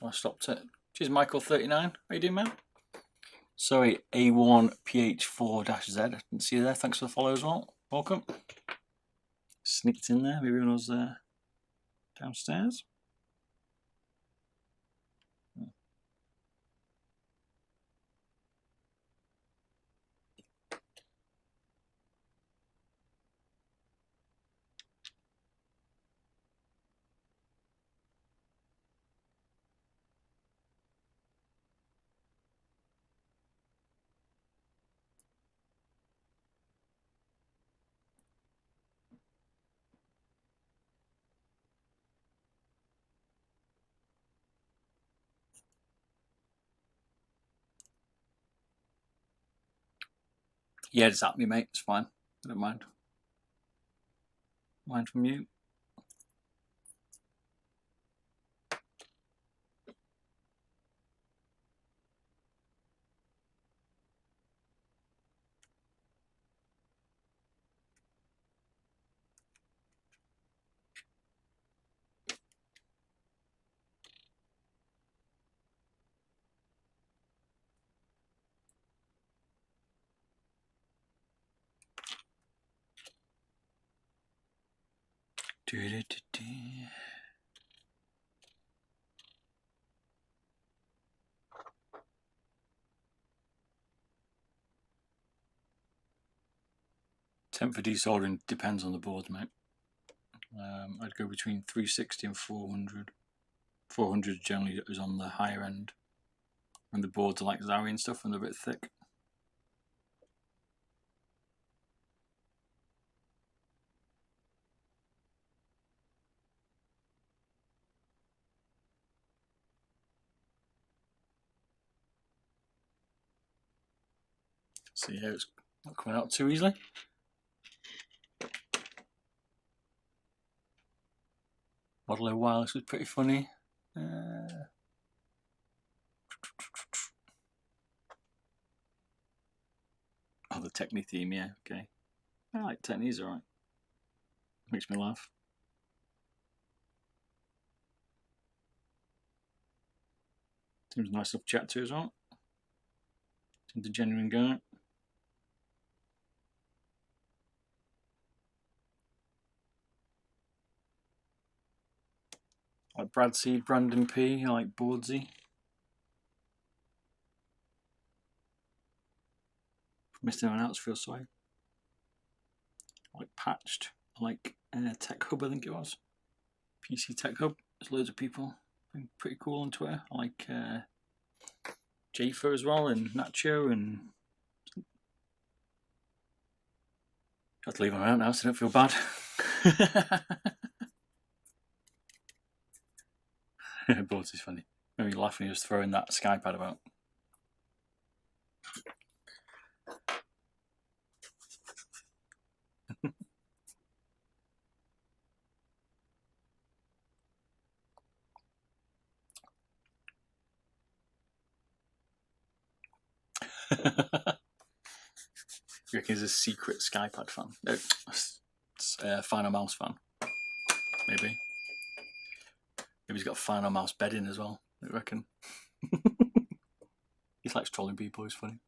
I stopped it. Cheers, Michael39. How you doing, man? Sorry, A1PH4-Z. I didn't see you there. Thanks for the follow as well. Welcome. Sneaked in there. Maybe when I was downstairs. Yeah, just at me, mate. It's fine. I don't mind. Mind from you. Temp for desoldering depends on the board, mate. I'd go between 360 and 400. 400 generally is on the higher end. And the boards are like Zowie and stuff, and they're a bit thick. See how it's not coming out too easily. Model Wireless was pretty funny. Oh, the Techni theme, yeah, okay. I like Techni's alright. Makes me laugh. Seems nice enough chat to as well. Seems a genuine guy. I like Brad Seed, Brandon P, I like Boardsy. Missed anyone else, feel sorry. I like Patched, I like Tech Hub, I think it was. PC Tech Hub, there's loads of people. Been pretty cool on Twitter. I like Jafer as well, and Nacho, and got to leave them out now so I don't feel bad. Boards is funny. Maybe laughing just throwing that Skype pad about. You reckon he's a secret Skypad fan? No, Final Mouse fan. Maybe. Maybe he's got a Final Mouse bed in as well, I reckon. He likes trolling people, he's funny.